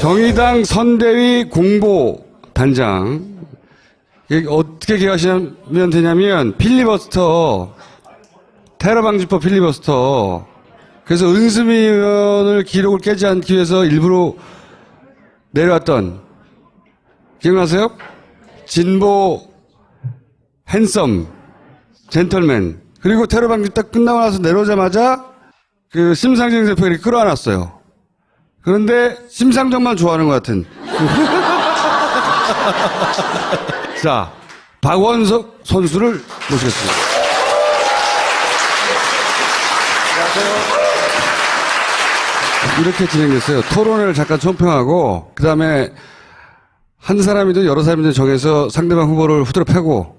정의당 선대위 공보단장. 이게 어떻게 기억하시면 되냐면, 필리버스터, 테러방지법 필리버스터. 그래서 은수미 의원을 기록을 깨지 않기 위해서 일부러 내려왔던, 기억나세요? 진보, 핸섬, 젠틀맨. 그리고 테러방지 딱 끝나고 나서 내려오자마자 그 심상정 대표가 이렇게 끌어안았어요. 그런데 심상정만 좋아하는 것 같은. 자, 박원석 선수를 모시겠습니다. 이렇게 진행됐어요. 토론을 잠깐 총평하고, 그 다음에 한 사람이든 여러 사람이든 정해서 상대방 후보를 후드려 패고,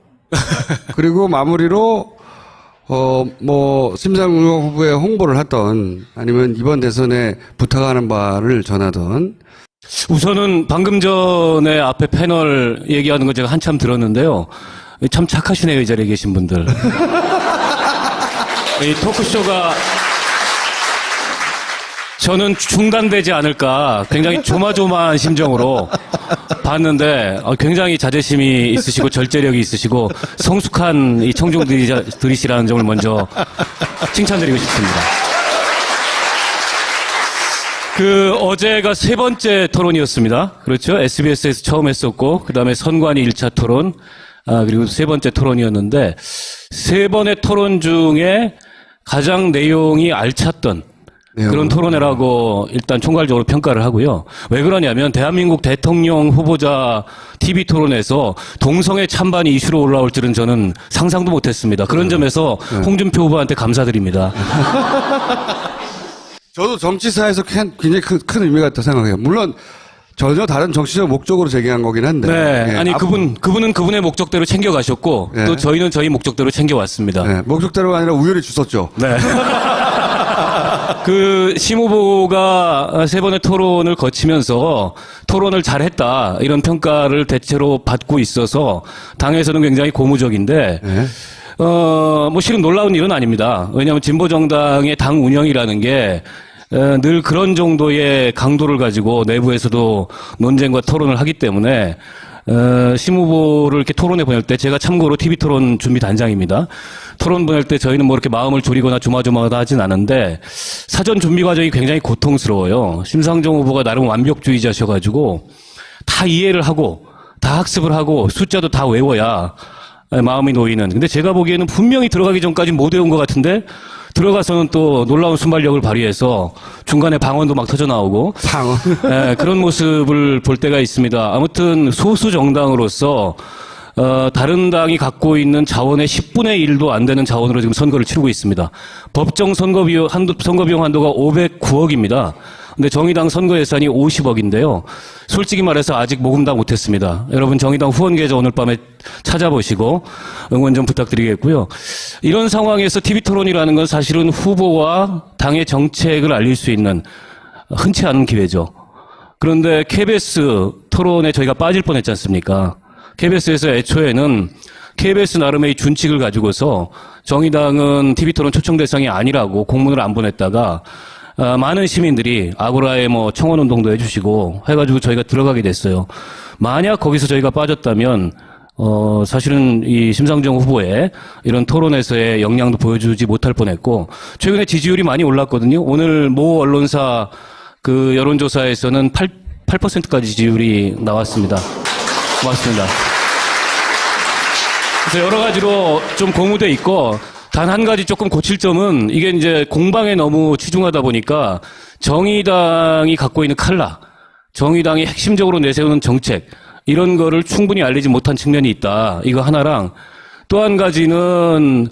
그리고 마무리로 심상정 후보의 홍보를 하던, 아니면 이번 대선에 부탁하는 바를 전하던. 우선은 방금 전에 앞에 패널 얘기하는 거 제가 한참 들었는데요. 참 착하시네요, 이 자리에 계신 분들. 이 토크쇼가 저는 중단되지 않을까 굉장히 조마조마한 심정으로 봤는데 굉장히 자제심이 있으시고 절제력이 있으시고 성숙한 이 청중들이시라는 점을 먼저 칭찬드리고 싶습니다. 어제가 세 번째 토론이었습니다. 그렇죠? SBS에서 처음 했었고, 그 다음에 선관위 1차 토론, 그리고 세 번째 토론이었는데, 세 번의 토론 중에 가장 내용이 알찼던 그런 토론회라고 일단 총괄적으로 평가를 하고요. 왜 그러냐면 대한민국 대통령 후보자 TV 토론에서 동성애 찬반이 이슈로 올라올 줄은 저는 상상도 못했습니다. 그런 점에서 홍준표 후보한테 감사드립니다. 저도 정치사에서 굉장히 큰 의미가 있다고 생각해요. 물론 전혀 다른 정치적 목적으로 제기한 거긴 한데. 네. 아니 그분은 그분의 목적대로 챙겨가셨고 또 저희는 저희 목적대로 챙겨왔습니다. 네. 목적대로가 아니라 우연히 주웠죠. 네. 심 후보가 세 번의 토론을 거치면서 토론을 잘했다 이런 평가를 대체로 받고 있어서 당에서는 굉장히 고무적인데 실은 놀라운 일은 아닙니다. 왜냐하면 진보정당의 당 운영이라는 게 늘 그런 정도의 강도를 가지고 내부에서도 논쟁과 토론을 하기 때문에 심 후보를 이렇게 토론에 보낼 때 제가 참고로 TV 토론 준비 단장입니다. 토론 보낼 때 저희는 이렇게 마음을 졸이거나 조마조마하다 하진 않은데 사전 준비 과정이 굉장히 고통스러워요. 심상정 후보가 나름 완벽주의자셔가지고 다 이해를 하고 다 학습을 하고 숫자도 다 외워야 마음이 놓이는. 근데 제가 보기에는 분명히 들어가기 전까지 못 외운 것 같은데 들어가서는 또 놀라운 순발력을 발휘해서 중간에 방언도 막 터져 나오고 그런 모습을 볼 때가 있습니다. 아무튼 소수 정당으로서 다른 당이 갖고 있는 자원의 10분의 1도 안 되는 자원으로 지금 선거를 치르고 있습니다. 법정 선거 비용 한도가 509억입니다. 근데 정의당 선거 예산이 50억인데요. 솔직히 말해서 아직 모금 다 못했습니다. 여러분 정의당 후원 계좌 오늘 밤에 찾아보시고 응원 좀 부탁드리겠고요. 이런 상황에서 TV토론이라는 건 사실은 후보와 당의 정책을 알릴 수 있는 흔치 않은 기회죠. 그런데 KBS 토론에 저희가 빠질 뻔했지 않습니까? KBS에서 애초에는 KBS 나름의 준칙을 가지고서 정의당은 TV토론 초청 대상이 아니라고 공문을 안 보냈다가 많은 시민들이 아고라에 청원운동도 해주시고 해가지고 저희가 들어가게 됐어요. 만약 거기서 저희가 빠졌다면 사실은 이 심상정 후보의 이런 토론에서의 역량도 보여주지 못할 뻔했고 최근에 지지율이 많이 올랐거든요. 오늘 모 언론사 여론조사에서는 8%까지 지지율이 나왔습니다. 고맙습니다. 그래서 여러 가지로 좀 고무돼 있고 단 한 가지 조금 고칠 점은 이게 이제 공방에 너무 치중하다 보니까 정의당이 갖고 있는 칼라, 정의당이 핵심적으로 내세우는 정책 이런 거를 충분히 알리지 못한 측면이 있다. 이거 하나랑 또 한 가지는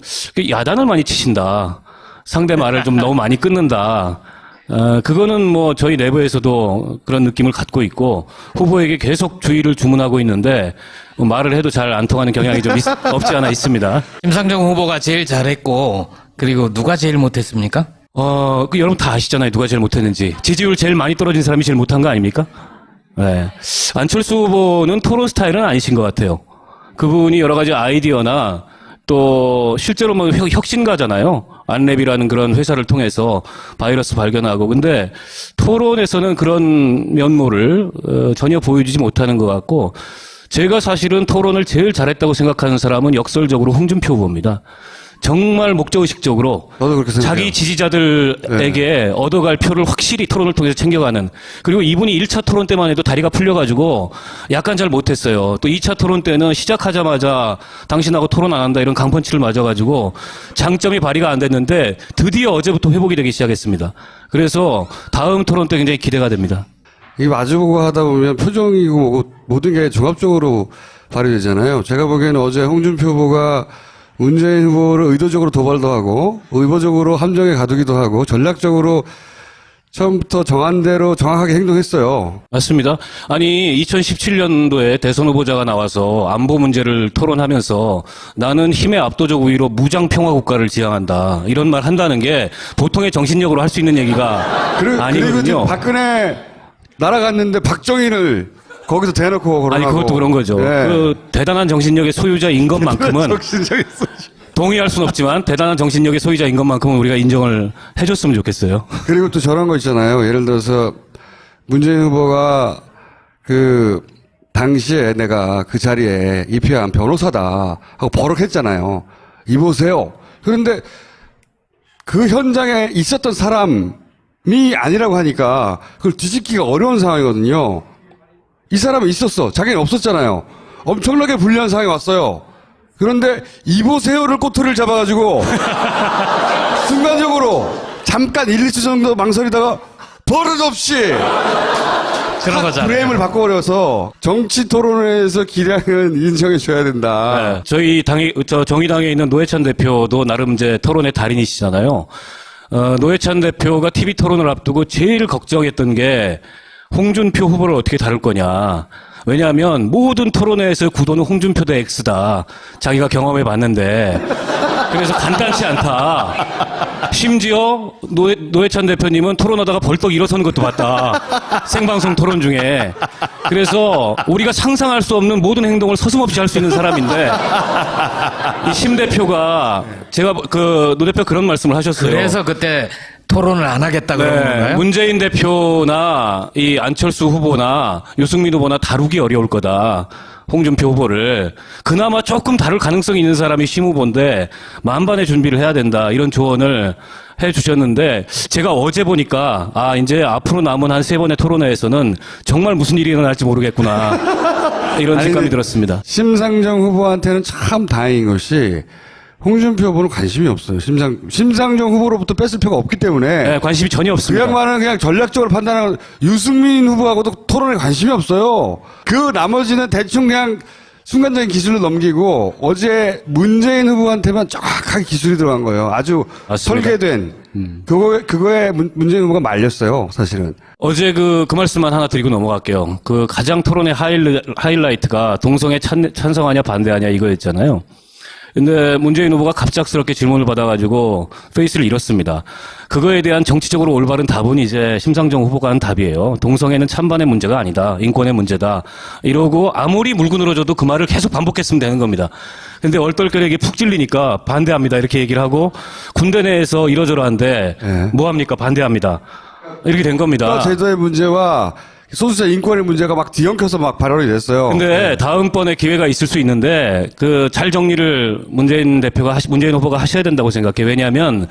야단을 많이 치신다. 상대 말을 좀 너무 많이 끊는다. 그거는 저희 내부에서도 그런 느낌을 갖고 있고 후보에게 계속 주의를 주문하고 있는데 말을 해도 잘 안 통하는 경향이 좀 없지 않아 있습니다. 심상정 후보가 제일 잘했고 그리고 누가 제일 못했습니까? 여러분 다 아시잖아요. 누가 제일 못했는지. 지지율 제일 많이 떨어진 사람이 제일 못한 거 아닙니까? 네. 안철수 후보는 토론 스타일은 아니신 것 같아요. 그분이 여러 가지 아이디어나 또 실제로 뭐 혁신가잖아요. 안랩이라는 그런 회사를 통해서 바이러스 발견하고. 근데 토론에서는 그런 면모를 전혀 보여주지 못하는 것 같고, 제가 사실은 토론을 제일 잘했다고 생각하는 사람은 역설적으로 홍준표 후보입니다. 정말 목적의식적으로 저도 그렇게 생각해요. 자기 지지자들에게 얻어갈 표를 확실히 토론을 통해서 챙겨가는. 그리고 이분이 1차 토론 때만 해도 다리가 풀려가지고 약간 잘 못했어요. 또 2차 토론 때는 시작하자마자 당신하고 토론 안 한다 이런 강펀치를 맞아가지고 장점이 발휘가 안 됐는데 드디어 어제부터 회복이 되기 시작했습니다. 그래서 다음 토론 때 굉장히 기대가 됩니다. 이 마주보고 하다 보면 표정이고 뭐고 모든 게 종합적으로 발휘되잖아요. 제가 보기에는 어제 홍준표 후보가 문재인 후보를 의도적으로 도발도 하고 의도적으로 함정에 가두기도 하고 전략적으로 처음부터 정한 대로 정확하게 행동했어요. 맞습니다. 아니 2017년도에 대선 후보자가 나와서 안보 문제를 토론하면서 나는 힘의 압도적 우위로 무장 평화 국가를 지향한다 이런 말 한다는 게 보통의 정신력으로 할 수 있는 얘기가 그리고 아니거든요. 지금 박근혜 날아갔는데 박정희를 거기서 대놓고 거론하고. 아니 그것도 그런 거죠. 네. 그 대단한 정신력의 소유자인 것만큼은 정신적인 동의할 수는 없지만 대단한 정신력의 소유자인 것만큼은 우리가 인정을 해줬으면 좋겠어요. 그리고 또 저런 거 있잖아요. 예를 들어서 문재인 후보가 그 당시에 내가 그 자리에 입회한 변호사다 하고 버럭했잖아요. 이보세요. 그런데 그 현장에 있었던 사람이 아니라고 하니까 그걸 뒤집기가 어려운 상황이거든요. 이 사람은 있었어. 자기는 없었잖아요. 엄청나게 불리한 상황이 왔어요. 그런데 이보세요를 꼬투리를 잡아가지고 순간적으로 잠깐 1, 2초 정도 망설이다가 버릇없이 그런 거잖아요. 프레임을 바꿔버려서 정치 토론회에서 기량은 인정해줘야 된다. 네, 저희 정의당에 있는 노회찬 대표도 나름 이제 토론의 달인이시잖아요. 노회찬 대표가 TV 토론을 앞두고 제일 걱정했던 게 홍준표 후보를 어떻게 다룰 거냐. 왜냐하면 모든 토론회에서의 구도는 홍준표 대 X다. 자기가 경험해 봤는데. 그래서 간단치 않다. 심지어 노회찬 대표님은 토론하다가 벌떡 일어서는 것도 봤다. 생방송 토론 중에. 그래서 우리가 상상할 수 없는 모든 행동을 서슴없이 할 수 있는 사람인데 이 심 대표가 제가 노 대표 그런 말씀을 하셨어요. 그래서 그때 토론을 안 하겠다 그런 건가요? 문재인 대표나 이 안철수 후보나 유승민 후보나 다루기 어려울 거다. 홍준표 후보를 그나마 조금 다룰 가능성이 있는 사람이 심 후보인데 만반의 준비를 해야 된다. 이런 조언을 해 주셨는데 제가 어제 보니까 이제 앞으로 남은 한 3번의 토론회에서는 정말 무슨 일이 일어날지 모르겠구나. 이런 생각이 들었습니다. 심상정 후보한테는 참 다행인 것이 홍준표 후보는 관심이 없어요. 심상정 후보로부터 뺐을 표가 없기 때문에. 네, 관심이 전혀 그 없습니다. 양반은 그냥 전략적으로 판단하고 유승민 후보하고도 토론에 관심이 없어요. 그 나머지는 대충 그냥 순간적인 기술로 넘기고 어제 문재인 후보한테만 정확하게 기술이 들어간 거예요. 아주 맞습니다. 설계된. 그거에 문재인 후보가 말렸어요. 사실은. 어제 그 말씀만 하나 드리고 넘어갈게요. 그 가장 토론의 하이라이트가 동성애 찬성하냐 반대하냐 이거였잖아요. 근데 문재인 후보가 갑작스럽게 질문을 받아가지고 페이스를 잃었습니다. 그거에 대한 정치적으로 올바른 답은 이제 심상정 후보가 한 답이에요. 동성애는 찬반의 문제가 아니다. 인권의 문제다. 이러고 아무리 물고 늘어져도 그 말을 계속 반복했으면 되는 겁니다. 근데 얼떨결에 푹 찔리니까 반대합니다. 이렇게 얘기를 하고 군대 내에서 이러저러한데 뭐합니까? 반대합니다. 이렇게 된 겁니다. 제도의 문제와 소수자 인권의 문제가 막 뒤엉켜서 막 발언이 됐어요. 근데 다음번에 기회가 있을 수 있는데 잘 정리를 문재인 후보가 하셔야 된다고 생각해요. 왜냐하면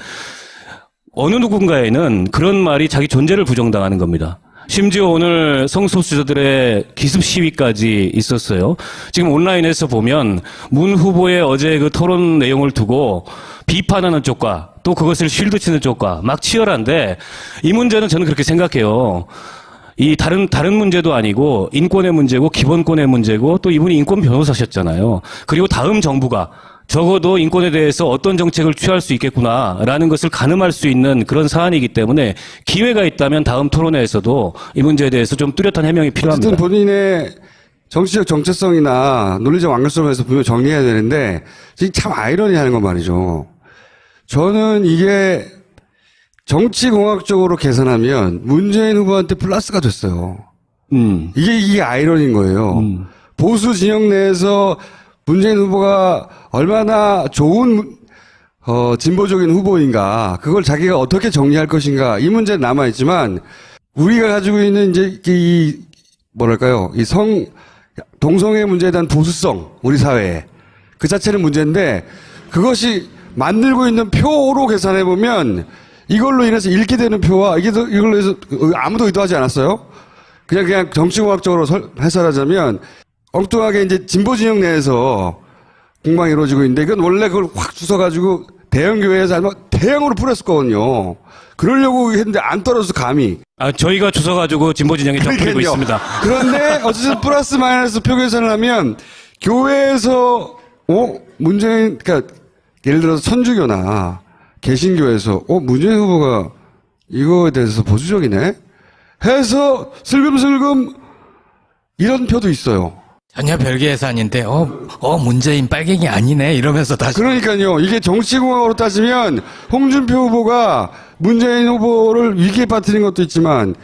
어느 누군가에는 그런 말이 자기 존재를 부정당하는 겁니다. 심지어 오늘 성소수자들의 기습 시위까지 있었어요. 지금 온라인에서 보면 문 후보의 어제 그 토론 내용을 두고 비판하는 쪽과 또 그것을 쉴드 치는 쪽과 막 치열한데 이 문제는 저는 그렇게 생각해요. 이 다른 문제도 아니고 인권의 문제고 기본권의 문제고 또 이분이 인권 변호사셨잖아요. 그리고 다음 정부가 적어도 인권에 대해서 어떤 정책을 취할 수 있겠구나라는 것을 가늠할 수 있는 그런 사안이기 때문에 기회가 있다면 다음 토론회에서도 이 문제에 대해서 좀 뚜렷한 해명이 필요합니다. 어쨌든 본인의 정치적 정체성이나 논리적 완결성에서 분명 정리해야 되는데 지금 참 아이러니하는 건 말이죠. 저는 이게 정치공학적으로 계산하면 문재인 후보한테 플러스가 됐어요. 이게 아이러니인 거예요. 보수 진영 내에서 문재인 후보가 얼마나 좋은 진보적인 후보인가, 그걸 자기가 어떻게 정리할 것인가, 이 문제는 남아있지만, 우리가 가지고 있는 이제 뭐랄까요, 동성애 문제에 대한 보수성, 우리 사회에. 그 자체는 문제인데, 그것이 만들고 있는 표로 계산해보면, 이걸로 인해서 잃게 되는 표와, 이걸로 해서 아무도 의도하지 않았어요? 그냥 정치공학적으로 해설하자면, 엉뚱하게 이제 진보 진영 내에서 공방이 이루어지고 있는데, 이건 원래 그걸 확 주워가지고 대형교회에서 아마 대형으로 뿌렸었거든요. 그러려고 했는데 안 떨어져서 감히. 저희가 주워가지고 진보 진영에 덮이고 있습니다. 그런데 어쨌든 플러스 마이너스 표 계산을 하면 교회에서 문재인, 그러니까 예를 들어서 천주교나 개신교에서 문재인 후보가 이거에 대해서 보수적이네 해서 슬금슬금 이런 표도 있어요. 전혀 별개 예산인데 문재인 빨갱이 아니네 이러면서 다시. 그러니까요. 이게 정치공학으로 따지면 홍준표 후보가 문재인 후보를 위기에 빠뜨린 것도 있지만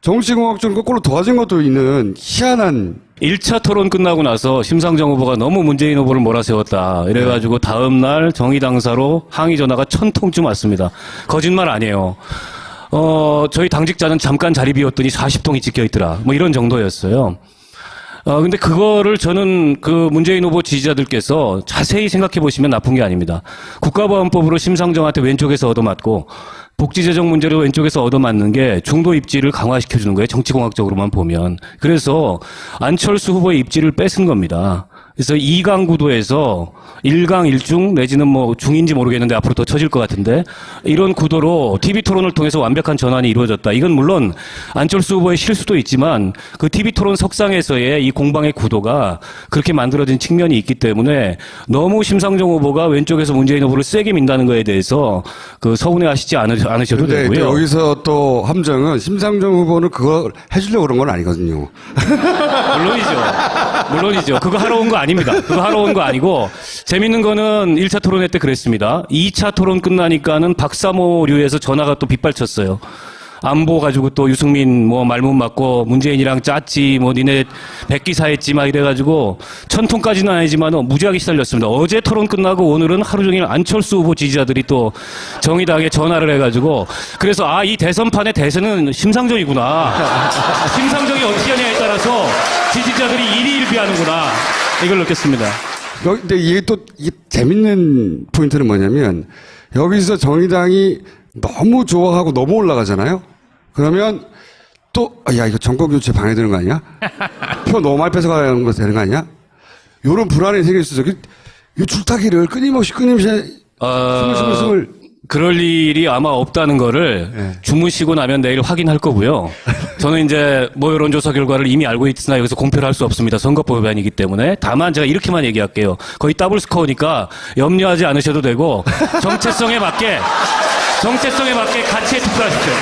정치공학적으로 거꾸로 도와준 것도 있는 희한한. 1차 토론 끝나고 나서 심상정 후보가 너무 문재인 후보를 몰아세웠다. 이래가지고 다음날 정의당사로 항의 전화가 1000통쯤 왔습니다. 거짓말 아니에요. 저희 당직자는 잠깐 자리 비웠더니 40통이 찍혀 있더라. 뭐 이런 정도였어요. 근데 그거를 저는 그 문재인 후보 지지자들께서 자세히 생각해 보시면 나쁜 게 아닙니다. 국가보안법으로 심상정한테 왼쪽에서 얻어맞고 복지재정 문제로 왼쪽에서 얻어맞는 게 중도 입지를 강화시켜주는 거예요. 정치공학적으로만 보면. 그래서 안철수 후보의 입지를 뺏은 겁니다. 그래서 2강 구도에서 1강 1중 내지는 뭐 중인지 모르겠는데 앞으로 더 처질 것 같은데 이런 구도로 TV 토론을 통해서 완벽한 전환이 이루어졌다. 이건 물론 안철수 후보의 실수도 있지만 그 TV 토론 석상에서의 이 공방의 구도가 그렇게 만들어진 측면이 있기 때문에 너무 심상정 후보가 왼쪽에서 문재인 후보를 세게 민다는 거에 대해서 그 서운해하시지 않으셔도 근데 되고요. 여기서 또 함정은 심상정 후보는 그거 해주려고 그런 건 아니거든요. 물론이죠. 그거 하러 온 거 아닙니다. 그거 하러 온 거 아니고, 재밌는 거는 1차 토론회 때 그랬습니다. 2차 토론 끝나니까는 박사모류에서 전화가 또 빗발쳤어요. 안보 가지고 또 유승민 뭐 말문 맞고 문재인이랑 짰지 뭐 니네 백기사 했지 막 이래가지고 1000통까지는 아니지만 무지하게 시달렸습니다. 어제 토론 끝나고 오늘은 하루 종일 안철수 후보 지지자들이 또 정의당에 전화를 해가지고 그래서 이 대선판의 대세는 심상정이구나. 심상정이 어떻게 하냐에 따라서 지지자들이 일희일비하는구나. 이걸 느꼈습니다. 근데 이게 재밌는 포인트는 뭐냐면 여기서 정의당이 너무 좋아하고 너무 올라가잖아요. 그러면 이거 정권교체 방해되는 거 아니야? 표 너무 많이 뺏어가는 거 되는 거 아니야? 이런 불안이 생길 수 있어. 이 줄타기를 끊임없이 스물 그럴 일이 아마 없다는 거를 주무시고 나면 내일 확인할 거고요. 저는 이제 뭐 여론조사 결과를 이미 알고 있으나 여기서 공표를 할 수 없습니다. 선거법 위반이기 때문에. 다만 제가 이렇게만 얘기할게요. 거의 더블 스코어니까 염려하지 않으셔도 되고 정체성에 맞게 가치에 투표하십시오.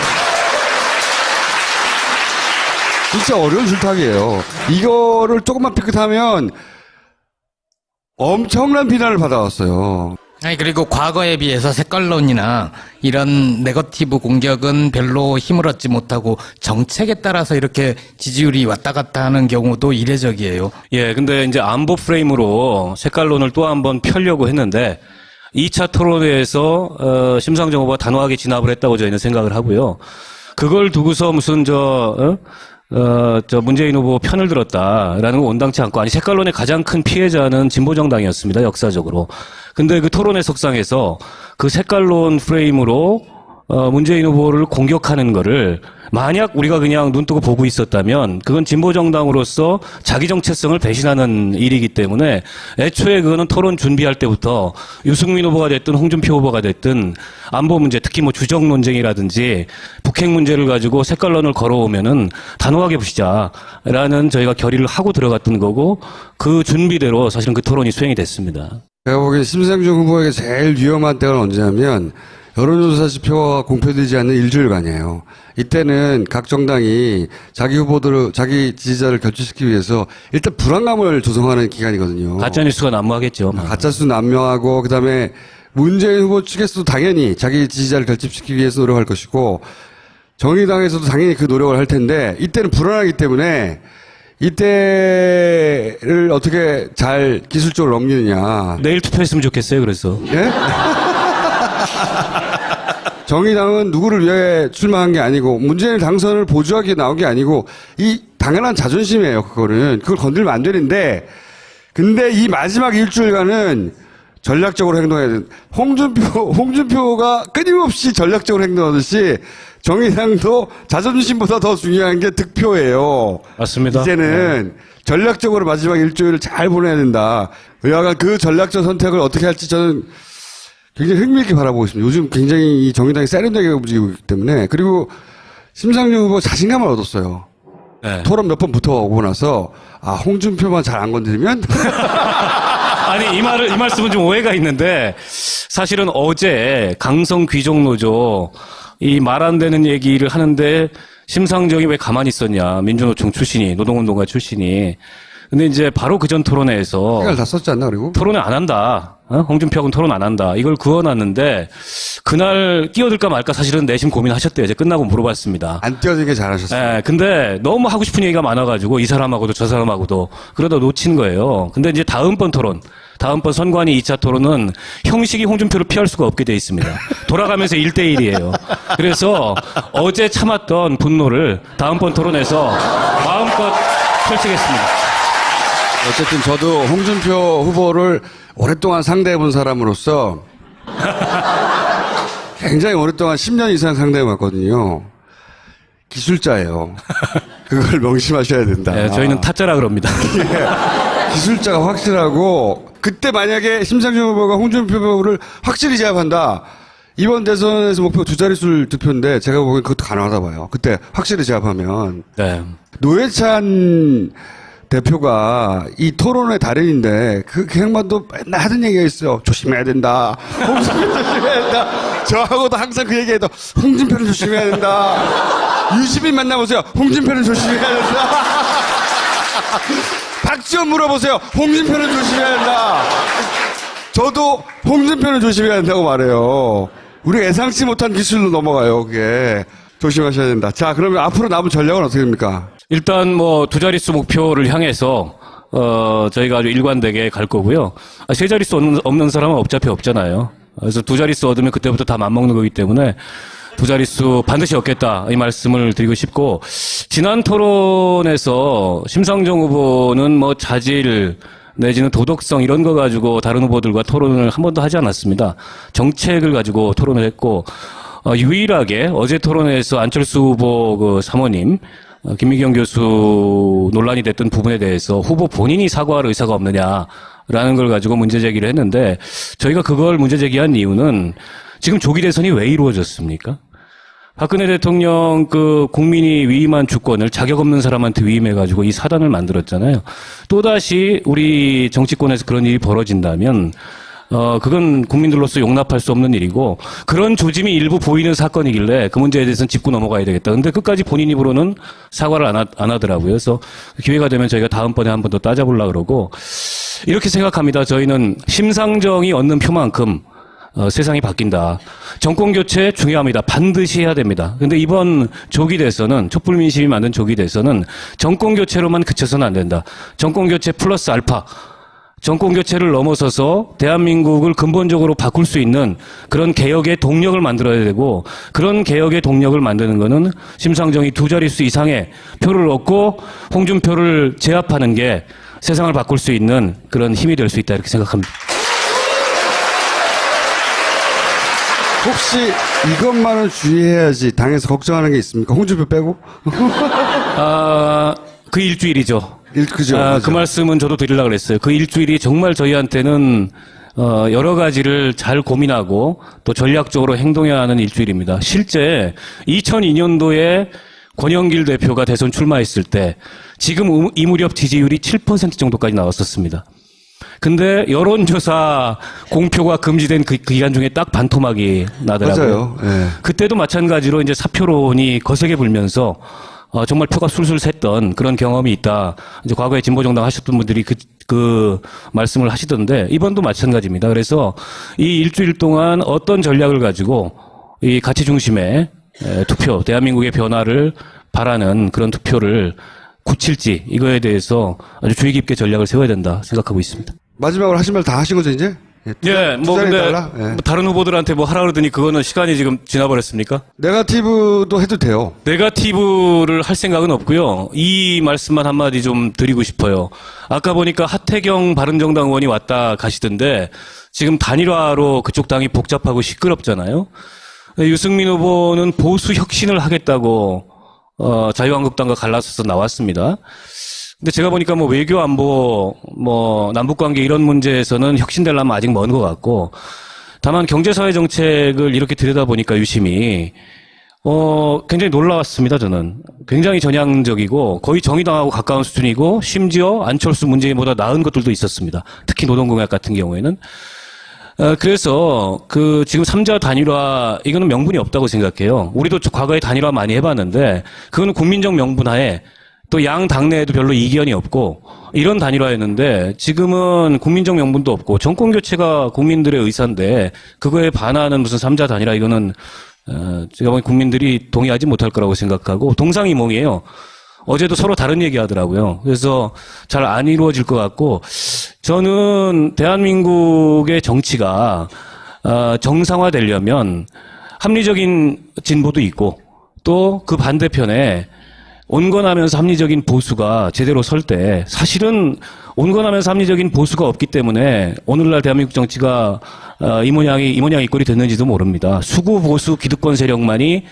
진짜 어려운 줄타기예요. 이거를 조금만 삐끗하면 엄청난 비난을 받아왔어요. 그리고 과거에 비해서 색깔론이나 이런 네거티브 공격은 별로 힘을 얻지 못하고 정책에 따라서 이렇게 지지율이 왔다 갔다 하는 경우도 이례적이에요. 예, 근데 이제 안보 프레임으로 색깔론을 또 한번 펴려고 했는데 2차 토론회에서 심상정 후보가 단호하게 진압을 했다고 저희는 생각을 하고요. 그걸 두고서 무슨 문재인 후보 편을 들었다라는 건 온당치 않고, 아니, 색깔론의 가장 큰 피해자는 진보정당이었습니다, 역사적으로. 근데 그 토론회 석상에서 그 색깔론 프레임으로 문재인 후보를 공격하는 거를 만약 우리가 그냥 눈 뜨고 보고 있었다면 그건 진보정당으로서 자기 정체성을 배신하는 일이기 때문에 애초에 그거는 토론 준비할 때부터 유승민 후보가 됐든 홍준표 후보가 됐든 안보 문제, 특히 뭐 주적 논쟁이라든지 북핵 문제를 가지고 색깔론을 걸어오면은 단호하게 보시자라는 저희가 결의를 하고 들어갔던 거고, 그 준비대로 사실은 그 토론이 수행이 됐습니다. 제가 보기엔 심상정 후보에게 제일 위험한 때가 언제냐면 여론조사 지표가 공표되지 않는 일주일간이에요. 이때는 각 정당이 자기 지지자를 결집시키기 위해서 일단 불안감을 조성하는 기간이거든요. 가짜뉴스가 난무하겠죠. 가짜뉴스 난무하고, 그 다음에 문재인 후보 측에서도 당연히 자기 지지자를 결집시키기 위해서 노력할 것이고, 정의당에서도 당연히 그 노력을 할 텐데, 이때는 불안하기 때문에 이때를 어떻게 잘 기술적으로 넘기느냐. 내일 투표했으면 좋겠어요. 그래서 예? 정의당은 누구를 위해 출마한 게 아니고 문재인 당선을 보조하기 위해 나온 게 아니고 이 당연한 자존심이에요. 그걸 건들면 안 되는데 근데 이 마지막 일주일간은 전략적으로 행동해야 돼. 홍준표가 끊임없이 전략적으로 행동하듯이 정의당도 자존심보다 더 중요한 게 득표예요. 맞습니다. 이제는 전략적으로 마지막 일주일을 잘 보내야 된다. 여하간 그 전략적 선택을 어떻게 할지 저는 굉장히 흥미있게 바라보고 있습니다. 요즘 굉장히 이 정의당이 세련되게 움직이고 있기 때문에. 그리고 심상정 후보 자신감을 얻었어요. 네. 토론 몇 번 붙어오고 나서 홍준표만 잘 안 건드리면 아니 이 말씀은 좀 오해가 있는데 사실은 어제 강성 귀족 노조 이 말 안 되는 얘기를 하는데 심상정이 왜 가만히 있었냐. 민주노총 출신이 노동운동가 출신이. 근데 이제 바로 그전 토론회에서 시간을 다 썼지 않나 그리고? 토론을 안 한다. 홍준표하고는 토론 안 한다. 이걸 그어놨는데 그날 끼어들까 말까 사실은 내심 고민하셨대요. 이제 끝나고 물어봤습니다. 안 뛰어든 게 잘하셨어요. 예, 근데 너무 하고 싶은 얘기가 많아가지고 이 사람하고도 저 사람하고도 그러다 놓친 거예요. 근데 이제 다음번 선관위 2차 토론은 형식이 홍준표를 피할 수가 없게 돼 있습니다. 돌아가면서 1대1이에요. 그래서 어제 참았던 분노를 다음번 토론에서 마음껏 펼치겠습니다. 어쨌든 저도 홍준표 후보를 오랫동안 상대해본 사람으로서 굉장히 오랫동안 10년 이상 상대해봤거든요. 기술자예요. 그걸 명심하셔야 된다. 네, 저희는 타짜라 그럽니다. 기술자가 확실하고 그때 만약에 심상정 후보가 홍준표 후보를 확실히 제압한다. 이번 대선에서 목표 두 자릿수 득표인데 제가 보기엔 그것도 가능하다 봐요. 그때 확실히 제압하면. 네. 노회찬 대표가 이 토론의 달인인데 그 행만도 맨날 하던 얘기가 있어요. 조심해야 된다. 홍준표 조심해야 된다. 저하고도 항상 그 얘기해도 홍준표는 조심해야 된다. 유시민 만나보세요. 홍준표는 조심해야 된다. 박지원 물어보세요. 홍준표는 조심해야 된다. 저도 홍준표는 조심해야 된다고 말해요. 우리가 예상치 못한 기술로 넘어가요. 그게. 조심하셔야 된다. 자, 그러면 앞으로 남은 전략은 어떻게 됩니까? 일단 뭐 두 자릿수 목표를 향해서 저희가 아주 일관되게 갈 거고요. 세 자릿수 없는 사람은 어차피 없잖아요. 그래서 두 자릿수 얻으면 그때부터 다 맞먹는 거기 때문에 두 자릿수 반드시 얻겠다 이 말씀을 드리고 싶고 지난 토론에서 심상정 후보는 뭐 자질 내지는 도덕성 이런 거 가지고 다른 후보들과 토론을 한 번도 하지 않았습니다. 정책을 가지고 토론을 했고 유일하게 어제 토론회에서 안철수 후보 그 사모님 김미경 교수 논란이 됐던 부분에 대해서 후보 본인이 사과할 의사가 없느냐라는 걸 가지고 문제 제기를 했는데 저희가 그걸 문제 제기한 이유는 지금 조기 대선이 왜 이루어졌습니까? 박근혜 대통령 그 국민이 위임한 주권을 자격 없는 사람한테 위임해가지고 이 사단을 만들었잖아요. 또다시 우리 정치권에서 그런 일이 벌어진다면 그건 국민들로서 용납할 수 없는 일이고 그런 조짐이 일부 보이는 사건이길래 그 문제에 대해서는 짚고 넘어가야 되겠다. 근데 끝까지 본인 입으로는 사과를 안 하더라고요. 그래서 기회가 되면 저희가 다음번에 한 번 더 따져보려고 그러고 이렇게 생각합니다. 저희는 심상정이 얻는 표만큼 세상이 바뀐다. 정권 교체 중요합니다. 반드시 해야 됩니다. 근데 이번 조기 대선은 촛불 민심이 만든 조기 대선은 정권 교체로만 그쳐서는 안 된다. 정권 교체 플러스 알파. 정권 교체를 넘어서서 대한민국을 근본적으로 바꿀 수 있는 그런 개혁의 동력을 만들어야 되고 그런 개혁의 동력을 만드는 거는 심상정이 두 자릿수 이상의 표를 얻고 홍준표를 제압하는 게 세상을 바꿀 수 있는 그런 힘이 될 수 있다 이렇게 생각합니다. 혹시 이것만은 주의해야지 당에서 걱정하는 게 있습니까? 홍준표 빼고? 그 일주일이죠. 그죠. 그 말씀은 저도 드리려고 그랬어요. 그 일주일이 정말 저희한테는 여러 가지를 잘 고민하고 또 전략적으로 행동해야 하는 일주일입니다. 실제 2002년도에 권영길 대표가 대선 출마했을 때 지금 이 무렵 지지율이 7% 정도까지 나왔었습니다. 근데 여론조사 공표가 금지된 그 기간 중에 딱 반토막이 나더라고요. 맞아요. 네. 그때도 마찬가지로 이제 사표론이 거세게 불면서 정말 표가 술술 샜던 그런 경험이 있다. 이제 과거에 진보정당 하셨던 분들이 그 말씀을 하시던데 이번도 마찬가지입니다. 그래서 이 일주일 동안 어떤 전략을 가지고 이 가치 중심의 투표, 대한민국의 변화를 바라는 그런 투표를 굳힐지 이거에 대해서 아주 주의 깊게 전략을 세워야 된다 생각하고 있습니다. 마지막으로 하신 말 다 하신 거죠, 이제? 예, 뭐 투자에 근데 따라? 예. 뭐 다른 후보들한테 뭐 하라 그러더니 그거는 시간이 지금 지나버렸습니까? 네거티브도 해도 돼요. 네거티브를 할 생각은 없고요. 이 말씀만 한마디 좀 드리고 싶어요. 아까 보니까 하태경 바른정당 의원이 왔다 가시던데 지금 단일화로 그쪽 당이 복잡하고 시끄럽잖아요. 유승민 후보는 보수 혁신을 하겠다고 자유한국당과 갈라서서 나왔습니다. 근데 제가 보니까 뭐 외교 안보, 뭐 남북관계 이런 문제에서는 혁신되려면 아직 먼 것 같고, 다만 경제사회 정책을 이렇게 들여다보니까 유심히 굉장히 놀라웠습니다. 저는 굉장히 전향적이고 거의 정의당하고 가까운 수준이고 심지어 안철수 문재인보다 나은 것들도 있었습니다. 특히 노동공약 같은 경우에는. 그래서 지금 3자 단일화 이거는 명분이 없다고 생각해요. 우리도 과거에 단일화 많이 해봤는데 그거는 국민적 명분하에 또 양 당내에도 별로 이견이 없고 이런 단일화였는데 지금은 국민적 명분도 없고 정권 교체가 국민들의 의사인데 그거에 반하는 무슨 3자 단일화 이거는 제가 보기엔 국민들이 동의하지 못할 거라고 생각하고 동상이몽이에요. 어제도 서로 다른 얘기 하더라고요. 그래서 잘 안 이루어질 것 같고 저는 대한민국의 정치가 정상화되려면 합리적인 진보도 있고 또 그 반대편에 온건하면서 합리적인 보수가 제대로 설 때 사실은 온건하면서 합리적인 보수가 없기 때문에 오늘날 대한민국 정치가 이 모양이 이 꼴이 됐는지도 모릅니다. 수구 보수 기득권 세력만이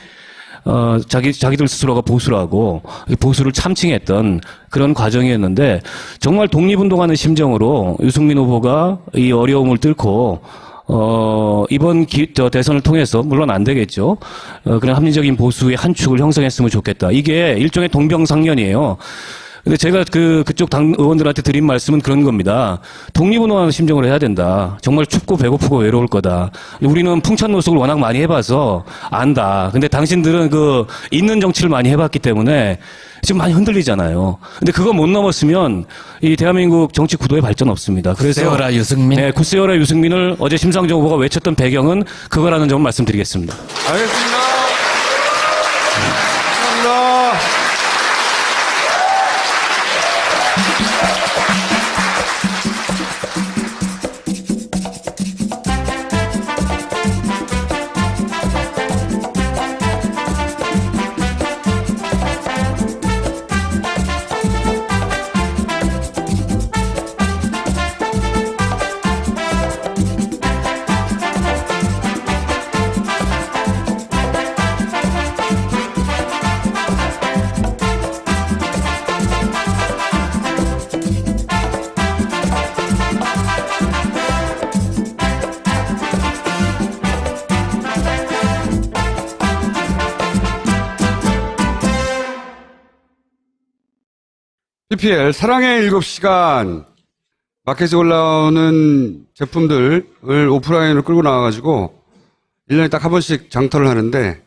자기들 스스로가 보수라고 보수를 참칭했던 그런 과정이었는데 정말 독립운동하는 심정으로 유승민 후보가 이 어려움을 뚫고 이번 대선을 통해서, 물론 안 되겠죠. 그런 합리적인 보수의 한 축을 형성했으면 좋겠다. 이게 일종의 동병상련이에요. 근데 제가 그쪽 당 의원들한테 드린 말씀은 그런 겁니다. 독립운동하는 심정으로 해야 된다. 정말 춥고 배고프고 외로울 거다. 우리는 풍천노숙을 워낙 많이 해봐서 안다. 근데 당신들은 있는 정치를 많이 해봤기 때문에 지금 많이 흔들리잖아요. 근데 그거 못 넘었으면 이 대한민국 정치 구도에 발전 없습니다. 그래서 굳세어라 유승민. 네, 굳세어라 유승민을 어제 심상정 후보가 외쳤던 배경은 그거라는 점을 말씀드리겠습니다. 알겠습니다. 감사합니다. PPL 사랑의 7시간 마켓에 올라오는 제품들을 오프라인으로 끌고 나와가지고 1년에 딱 한 번씩 장터를 하는데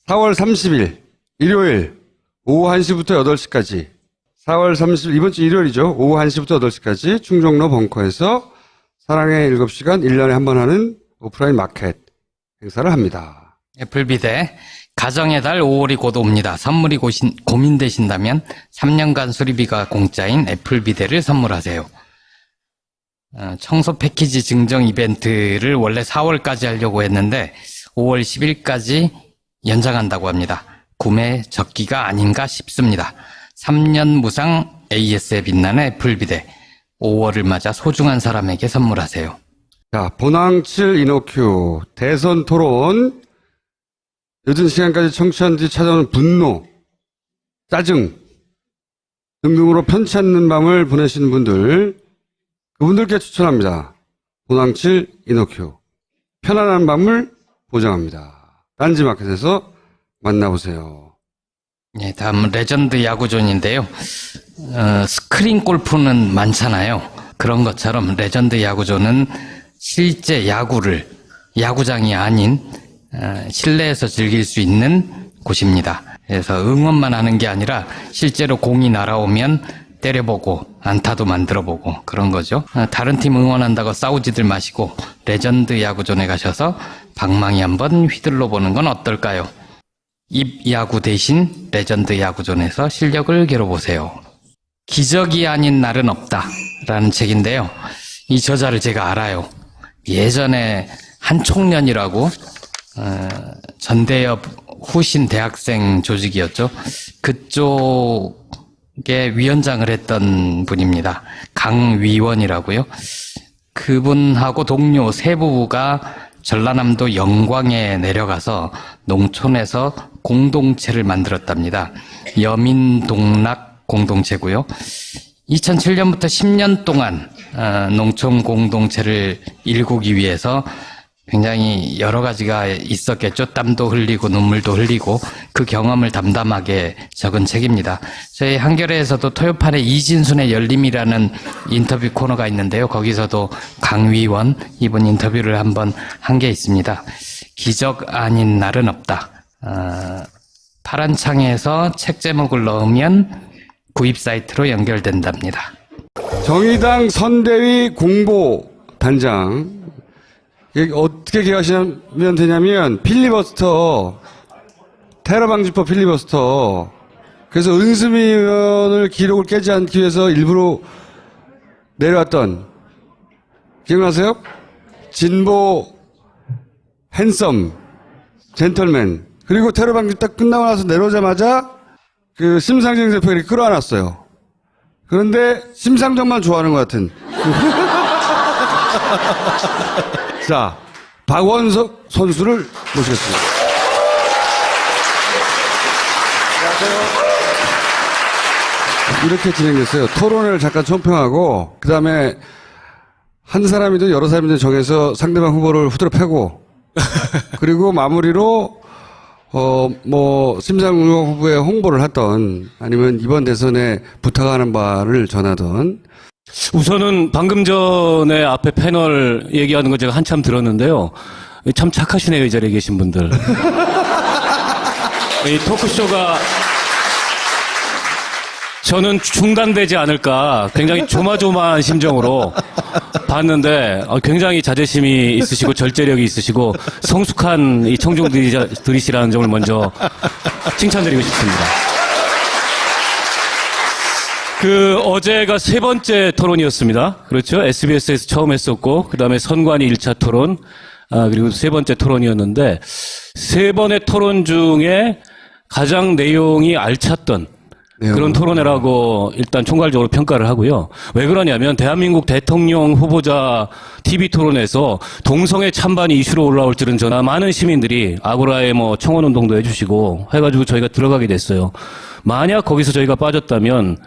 4월 30일 일요일 오후 1시부터 8시까지 4월 30일 이번 주 일요일이죠. 오후 1시부터 8시까지 충정로 벙커에서 사랑의 7시간 1년에 한 번 하는 오프라인 마켓 행사를 합니다. 애플비대 가정의 달 5월이 곧 옵니다. 선물이 고민되신다면 3년간 수리비가 공짜인 애플비대를 선물하세요. 청소 패키지 증정 이벤트를 원래 4월까지 하려고 했는데 5월 10일까지 연장한다고 합니다. 구매 적기가 아닌가 싶습니다. 3년 무상 AS에 빛나는 애플비대 5월을 맞아 소중한 사람에게 선물하세요. 자, 본황칠 이노큐 대선 토론 늦은 시간까지 청취한 뒤 찾아오는 분노, 짜증 등등으로 편치 않는 밤을 보내시는 분들, 그분들께 추천합니다. 본황칠 이노큐 편안한 밤을 보장합니다. 딴지마켓에서 만나보세요. 네, 다음은 레전드 야구존인데요. 스크린 골프는 많잖아요. 그런 것처럼 레전드 야구존은 실제 야구를 야구장이 아닌 실내에서 즐길 수 있는 곳입니다. 그래서 응원만 하는 게 아니라 실제로 공이 날아오면 때려보고 안타도 만들어보고 그런 거죠. 다른 팀 응원한다고 싸우지들 마시고 레전드 야구존에 가셔서 방망이 한번 휘둘러 보는 건 어떨까요? 입야구 대신 레전드 야구존에서 실력을 겨뤄보세요. 기적이 아닌 날은 없다라는 책인데요. 이 저자를 제가 알아요. 예전에 한총련이라고 전대협 후신 대학생 조직이었죠. 그쪽에 위원장을 했던 분입니다. 강위원이라고요. 그분하고 동료 세 부부가 전라남도 영광에 내려가서 농촌에서 공동체를 만들었답니다. 여민동락 공동체고요. 2007년부터 10년 동안 농촌 공동체를 일구기 위해서 굉장히 여러 가지가 있었겠죠. 땀도 흘리고 눈물도 흘리고 그 경험을 담담하게 적은 책입니다. 저희 한겨레에서도 토요판에 이진순의 열림이라는 인터뷰 코너가 있는데요. 거기서도 강위원 이분 인터뷰를 한번 한 게 있습니다. 기적 아닌 날은 없다. 파란 창에서 책 제목을 넣으면 구입 사이트로 연결된답니다. 정의당 선대위 공보단장. 이게 어떻게 기억하시면 되냐면, 필리버스터, 테러 방지법 필리버스터. 그래서 은수미 의원을 기록을 깨지 않기 위해서 일부러 내려왔던, 기억나세요? 진보, 핸섬, 젠틀맨. 그리고 테러 방지 딱 끝나고 나서 내려오자마자 그 심상정 대표가 이렇게 끌어안았어요. 그런데 심상정만 좋아하는 것 같은. 자, 박원석 선수를 모시겠습니다. 안녕하세요. 이렇게 진행됐어요. 토론회를 잠깐 총평하고, 그 다음에 한 사람이든 여러 사람이든 정해서 상대방 후보를 후드려 패고, 그리고 마무리로 심상정 후보의 홍보를 하던, 아니면 이번 대선에 부탁하는 바를 전하던. 우선은 방금 전에 앞에 패널 얘기하는 거 제가 한참 들었는데요. 참 착하시네요, 이 자리에 계신 분들. 이 토크쇼가 저는 중단되지 않을까 굉장히 조마조마한 심정으로 봤는데 굉장히 자제심이 있으시고 절제력이 있으시고 성숙한 이 청중들이시라는 점을 먼저 칭찬드리고 싶습니다. 어제가 세 번째 토론이었습니다. 그렇죠? SBS에서 처음 했었고, 그 다음에 선관위 1차 토론, 그리고 세 번째 토론이었는데, 세 번의 토론 중에 가장 내용이 알찼던 그런 토론회라고 일단 총괄적으로 평가를 하고요. 왜 그러냐면, 대한민국 대통령 후보자 TV 토론에서 동성애 찬반이 이슈로 올라올 줄은 저나 많은 시민들이 아고라에 청원 운동도 해주시고 해가지고 저희가 들어가게 됐어요. 만약 거기서 저희가 빠졌다면,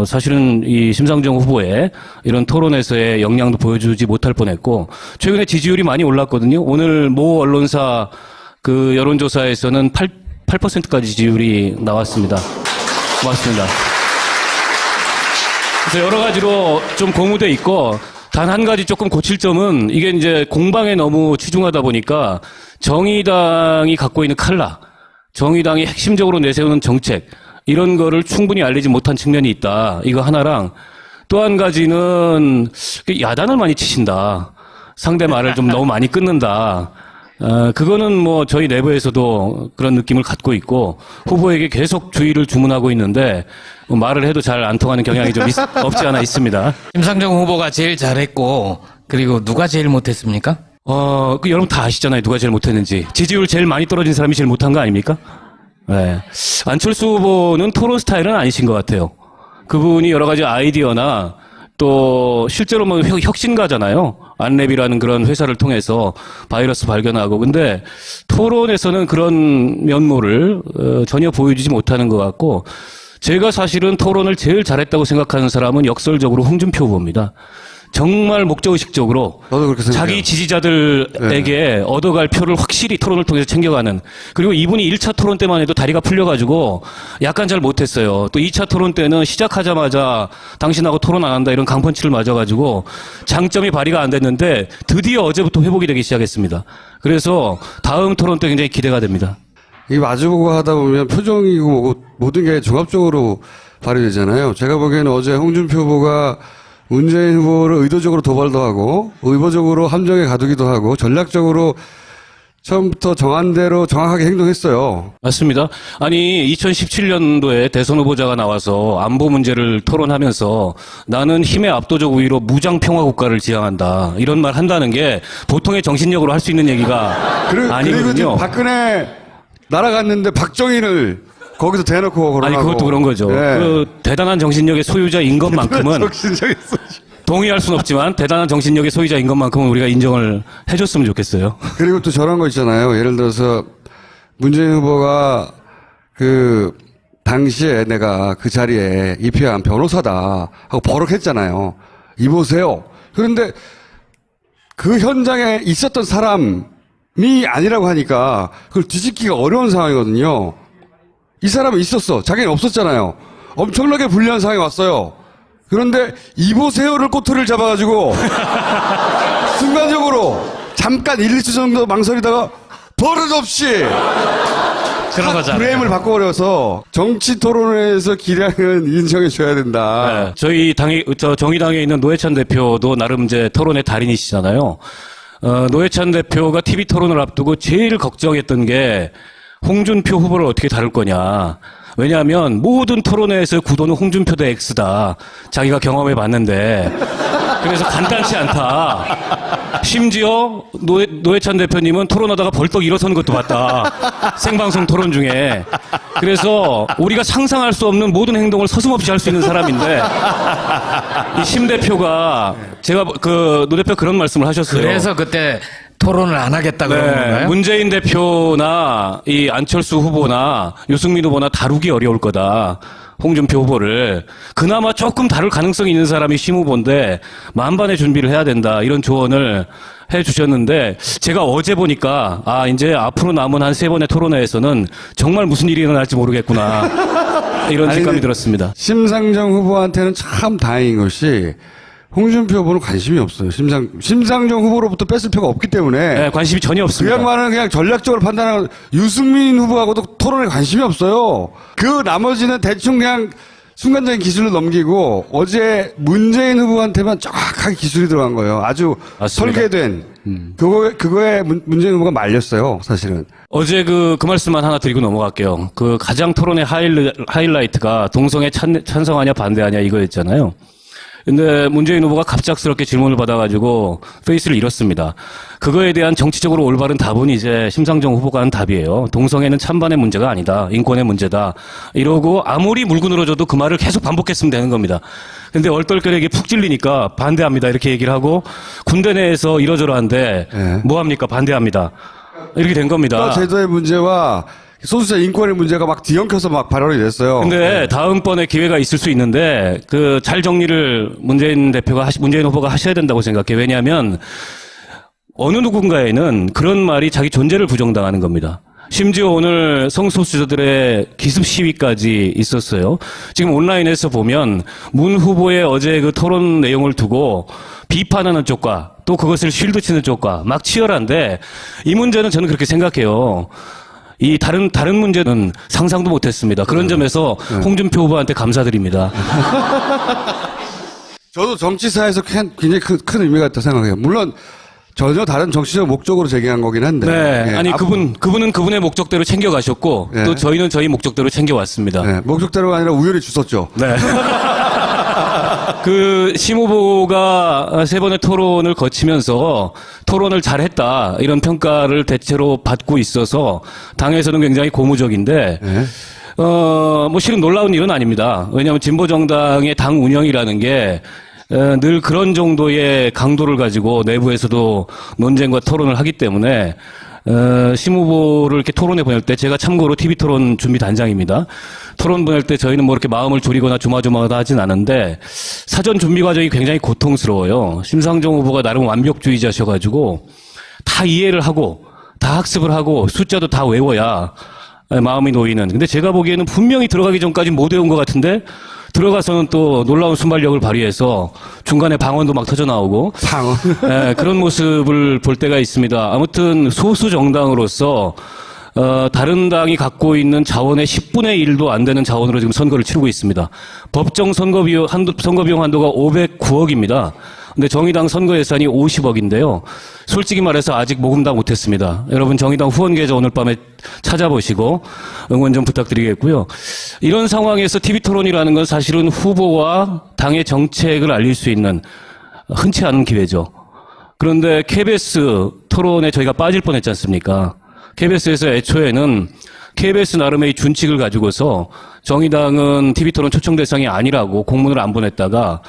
사실은 이 심상정 후보의 이런 토론에서의 역량도 보여주지 못할 뻔했고, 최근에 지지율이 많이 올랐거든요. 오늘 모 언론사 그 여론조사에서는 8%까지 지지율이 나왔습니다. 고맙습니다. 그래서 여러 가지로 좀 고무돼 있고, 단 한 가지 조금 고칠 점은 이게 이제 공방에 너무 치중하다 보니까 정의당이 갖고 있는 칼라, 정의당이 핵심적으로 내세우는 정책, 이런 거를 충분히 알리지 못한 측면이 있다. 이거 하나랑 또 한 가지는 야단을 많이 치신다. 상대 말을 좀 너무 많이 끊는다. 그거는 저희 내부에서도 그런 느낌을 갖고 있고 후보에게 계속 주의를 주문하고 있는데 말을 해도 잘 안 통하는 경향이 좀 없지 않아 있습니다. 심상정 후보가 제일 잘했고 그리고 누가 제일 못했습니까? 여러분 다 아시잖아요. 누가 제일 못했는지. 지지율 제일 많이 떨어진 사람이 제일 못한 거 아닙니까? 네. 안철수 후보는 토론 스타일은 아니신 것 같아요. 그분이 여러 가지 아이디어나 또 실제로 혁신가잖아요. 안랩이라는 그런 회사를 통해서 바이러스 발견하고. 근데 토론에서는 그런 면모를 전혀 보여주지 못하는 것 같고, 제가 사실은 토론을 제일 잘했다고 생각하는 사람은 역설적으로 홍준표 후보입니다. 정말 목적의식적으로 자기 지지자들에게 얻어갈 표를 확실히 토론을 통해서 챙겨가는. 그리고 이분이 1차 토론 때만 해도 다리가 풀려가지고 약간 잘 못했어요. 또 2차 토론 때는 시작하자마자 당신하고 토론 안 한다 이런 강펀치를 맞아가지고 장점이 발휘가 안 됐는데 드디어 어제부터 회복이 되기 시작했습니다. 그래서 다음 토론 때 굉장히 기대가 됩니다. 이 마주보고 하다 보면 표정이고 뭐고 모든 게 종합적으로 발휘되잖아요. 제가 보기에는 어제 홍준표 후보가 문재인 후보를 의도적으로 도발도 하고 의도적으로 함정에 가두기도 하고 전략적으로 처음부터 정한 대로 정확하게 행동했어요. 맞습니다. 아니 2017년도에 대선 후보자가 나와서 안보 문제를 토론하면서 나는 힘의 압도적 우위로 무장 평화 국가를 지향한다 이런 말 한다는 게 보통의 정신력으로 할 수 있는 얘기가 그리고 아니거든요. 지금 박근혜 날아갔는데 박정희를 거기서 대놓고 거론하고. 아니 그것도 그런 거죠. 네. 그 대단한 정신력의 소유자인 것만큼은 정신적이었어. 동의할 수는 없지만 대단한 정신력의 소유자인 것만큼은 우리가 인정을 해줬으면 좋겠어요. 그리고 또 저런 거 있잖아요. 예를 들어서 문재인 후보가 그 당시에 내가 그 자리에 입회한 변호사다 하고 버럭했잖아요. 이보세요. 그런데 그 현장에 있었던 사람이 아니라고 하니까 그걸 뒤집기가 어려운 상황이거든요. 이 사람은 있었어. 자기는 없었잖아요. 엄청나게 불리한 상황이 왔어요. 그런데 이보세요를 꼬투리를 잡아가지고 순간적으로 잠깐 1, 2초 정도 망설이다가 버릇없이 그런 거잖아요. 프레임을 바꿔버려서 정치 토론회에서 기량은 인정해줘야 된다. 네, 저희 당에 정의당에 있는 노회찬 대표도 나름 이제 토론의 달인이시잖아요. 노회찬 대표가 TV 토론을 앞두고 제일 걱정했던 게 홍준표 후보를 어떻게 다룰 거냐. 왜냐하면 모든 토론회에서 구도는 홍준표 대 X다. 자기가 경험해 봤는데. 그래서 간단치 않다. 심지어 노회찬 대표님은 토론하다가 벌떡 일어서는 것도 봤다. 생방송 토론 중에. 그래서 우리가 상상할 수 없는 모든 행동을 서슴없이 할 수 있는 사람인데 이 심 대표가 제가 노 대표 그런 말씀을 하셨어요. 그래서 그때 토론을 안 하겠다 그런 네, 건가요? 문재인 대표나 이 안철수 후보나 유승민 후보나 다루기 어려울 거다. 홍준표 후보를 그나마 조금 다룰 가능성이 있는 사람이 심 후보인데 만반의 준비를 해야 된다. 이런 조언을 해 주셨는데 제가 어제 보니까 이제 앞으로 남은 한 3번의 토론회에서는 정말 무슨 일이 일어날지 모르겠구나. 이런 직감이 들었습니다. 심상정 후보한테는 참 다행인 것이 홍준표 후보는 관심이 없어요. 심상정 후보로부터 뺐을 표가 없기 때문에. 네, 관심이 전혀 그 없습니다. 양반은 그냥 전략적으로 판단하고 유승민 후보하고도 토론에 관심이 없어요. 그 나머지는 대충 그냥 순간적인 기술로 넘기고 어제 문재인 후보한테만 정확하게 기술이 들어간 거예요. 아주 맞습니다. 설계된. 그거에 문재인 후보가 말렸어요. 사실은. 어제 그 말씀만 하나 드리고 넘어갈게요. 그 가장 토론의 하이라이트가 동성애 찬성하냐 반대하냐 이거였잖아요. 근데 문재인 후보가 갑작스럽게 질문을 받아가지고 페이스를 잃었습니다. 그거에 대한 정치적으로 올바른 답은 이제 심상정 후보가 한 답이에요. 동성애는 찬반의 문제가 아니다. 인권의 문제다. 이러고 아무리 물고 늘어져도 그 말을 계속 반복했으면 되는 겁니다. 근데 얼떨결에 푹 찔리니까 반대합니다. 이렇게 얘기를 하고 군대 내에서 이러저러한데 네. 뭐합니까? 반대합니다. 이렇게 된 겁니다. 제도의 문제와 소수자 인권의 문제가 막 뒤엉켜서 막 발언이 됐어요. 근데 다음번에 기회가 있을 수 있는데 잘 정리를 문재인 후보가 하셔야 된다고 생각해요. 왜냐하면 어느 누군가에는 그런 말이 자기 존재를 부정당하는 겁니다. 심지어 오늘 성소수자들의 기습 시위까지 있었어요. 지금 온라인에서 보면 문 후보의 어제 그 토론 내용을 두고 비판하는 쪽과 또 그것을 쉴드 치는 쪽과 막 치열한데 이 문제는 저는 그렇게 생각해요. 이 다른 문제는 상상도 못했습니다. 그런 점에서 홍준표 후보한테 감사드립니다. 저도 정치사에서 굉장히 큰 의미가 있다고 생각해요. 물론 전혀 다른 정치적 목적으로 제기한 거긴 한데. 네, 예, 아니 그분은 그분의 목적대로 챙겨가셨고 예. 또 저희는 저희 목적대로 챙겨왔습니다. 네, 목적대로가 아니라 우연히 주웠죠. 네. 심 후보가 3번의 토론을 거치면서 토론을 잘했다 이런 평가를 대체로 받고 있어서 당에서는 굉장히 고무적인데 네. 실은 놀라운 일은 아닙니다. 왜냐하면 진보정당의 당 운영이라는 게 늘 그런 정도의 강도를 가지고 내부에서도 논쟁과 토론을 하기 때문에 심 후보를 이렇게 토론에 보낼 때 제가 참고로 TV 토론 준비 단장입니다. 토론 보낼 때 저희는 뭐 이렇게 마음을 졸이거나 조마조마하다 하진 않은데 사전 준비 과정이 굉장히 고통스러워요. 심상정 후보가 나름 완벽주의자셔가지고 다 이해를 하고 다 학습을 하고 숫자도 다 외워야 마음이 놓이는. 근데 제가 보기에는 분명히 들어가기 전까지 못 외운 것 같은데 들어가서는 또 놀라운 순발력을 발휘해서 중간에 방언도 막 터져 나오고 네, 그런 모습을 볼 때가 있습니다. 아무튼 소수 정당으로서 다른 당이 갖고 있는 자원의 10분의 1도 안 되는 자원으로 지금 선거를 치르고 있습니다. 법정 선거비용 한도가 509억입니다. 근데 정의당 선거 예산이 50억인데요. 솔직히 말해서 아직 모금 다 못했습니다. 여러분 정의당 후원 계좌 오늘 밤에 찾아보시고 응원 좀 부탁드리겠고요. 이런 상황에서 TV토론이라는 건 사실은 후보와 당의 정책을 알릴 수 있는 흔치 않은 기회죠. 그런데 KBS 토론에 저희가 빠질 뻔했지 않습니까? KBS에서 애초에는 KBS 나름의 준칙을 가지고서 정의당은 TV토론 초청 대상이 아니라고 공문을 안 보냈다가